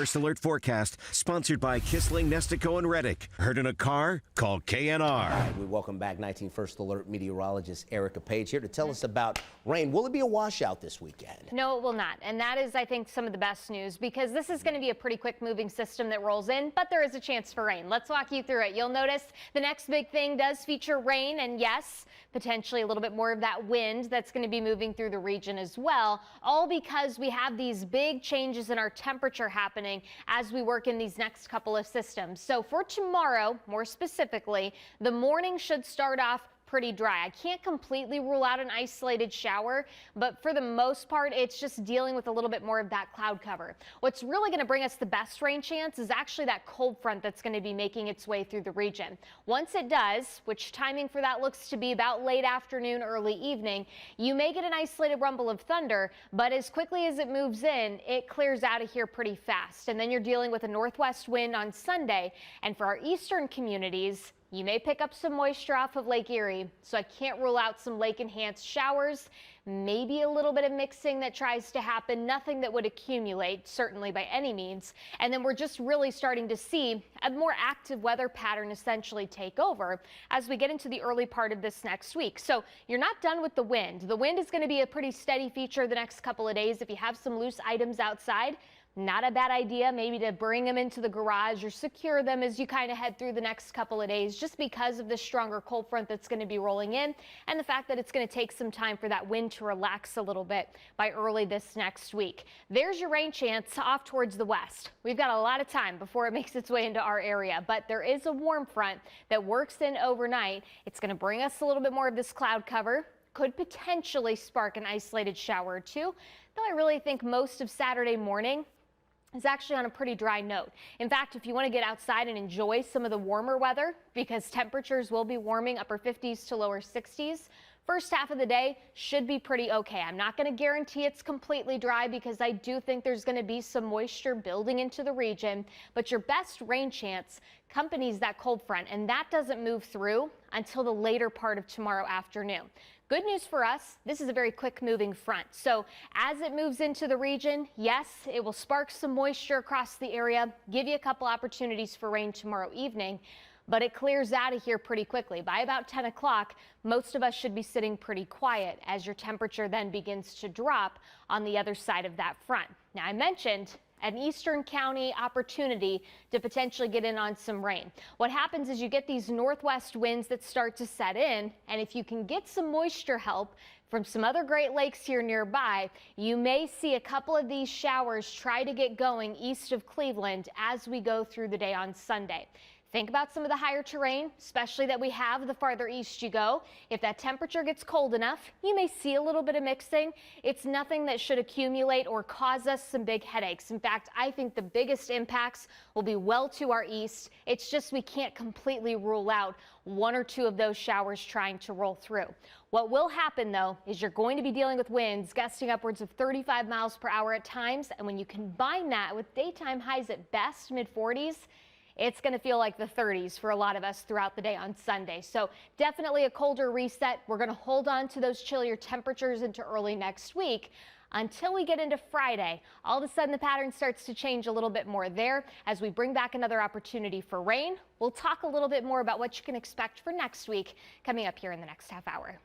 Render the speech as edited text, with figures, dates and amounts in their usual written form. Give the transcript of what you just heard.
First Alert Forecast, sponsored by Kissling, Nestico, and Reddick. Heard in a car? Call KNR. We welcome back 19 First Alert meteorologist Erica Page here to tell us about rain. Will it be a washout this weekend? No, it will not. And that is, I think, some of the best news, because this is going to be a pretty quick moving system that rolls in, but there is a chance for rain. Let's walk you through it. You'll notice the next big thing does feature rain, and yes, potentially a little bit more of that wind that's going to be moving through the region as well, all because we have these big changes in our temperature happening as we work in these next couple of systems. So for tomorrow, more specifically, the morning should start off pretty dry. I can't completely rule out an isolated shower, but for the most part, it's just dealing with a little bit more of that cloud cover. What's really going to bring us the best rain chance is actually that cold front that's going to be making its way through the region. Once it does, which timing for that looks to be about late afternoon, early evening, you may get an isolated rumble of thunder, but as quickly as it moves in, it clears out of here pretty fast. And then you're dealing with a northwest wind on Sunday. And for our eastern communities, you may pick up some moisture off of Lake Erie, so I can't rule out some lake-enhanced showers, maybe a little bit of mixing that tries to happen, nothing that would accumulate, certainly by any means. And then we're just really starting to see a more active weather pattern essentially take over as we get into the early part of this next week. So you're not done with the wind. The wind is going to be a pretty steady feature the next couple of days. If you have some loose items outside, not a bad idea maybe to bring them into the garage or secure them as you kind of head through the next couple of days, just because of the stronger cold front that's going to be rolling in and the fact that it's going to take some time for that wind to relax a little bit by early this next week. There's your rain chance off towards the west. We've got a lot of time before it makes its way into our area, but there is a warm front that works in overnight. It's going to bring us a little bit more of this cloud cover. Could potentially spark an isolated shower or two, though I really think most of Saturday morning is actually on a pretty dry note. In fact, if you want to get outside and enjoy some of the warmer weather, because temperatures will be warming upper 50s to lower 60s, first half of the day should be pretty okay. I'm not going to guarantee it's completely dry because I do think there's going to be some moisture building into the region, but your best rain chance accompanies that cold front, and that doesn't move through until the later part of tomorrow afternoon. Good news for us, this is a very quick moving front. So as it moves into the region, yes, it will spark some moisture across the area, give you a couple opportunities for rain tomorrow evening, but it clears out of here pretty quickly. By about 10 o'clock, most of us should be sitting pretty quiet as your temperature then begins to drop on the other side of that front. Now, I mentioned an eastern county opportunity to potentially get in on some rain. What happens is you get these northwest winds that start to set in, and if you can get some moisture help from some other Great Lakes here nearby, you may see a couple of these showers try to get going east of Cleveland as we go through the day on Sunday. Think about some of the higher terrain, especially that we have the farther east you go. If that temperature gets cold enough, you may see a little bit of mixing. It's nothing that should accumulate or cause us some big headaches. In fact, I think the biggest impacts will be well to our east. It's just we can't completely rule out one or two of those showers trying to roll through. What will happen, though, is you're going to be dealing with winds gusting upwards of 35 miles per hour at times. And when you combine that with daytime highs at best mid-40s, it's going to feel like the 30s for a lot of us throughout the day on Sunday. So definitely a colder reset. We're going to hold on to those chillier temperatures into early next week until we get into Friday. All of a sudden, the pattern starts to change a little bit more there as we bring back another opportunity for rain. We'll talk a little bit more about what you can expect for next week coming up here in the next half hour.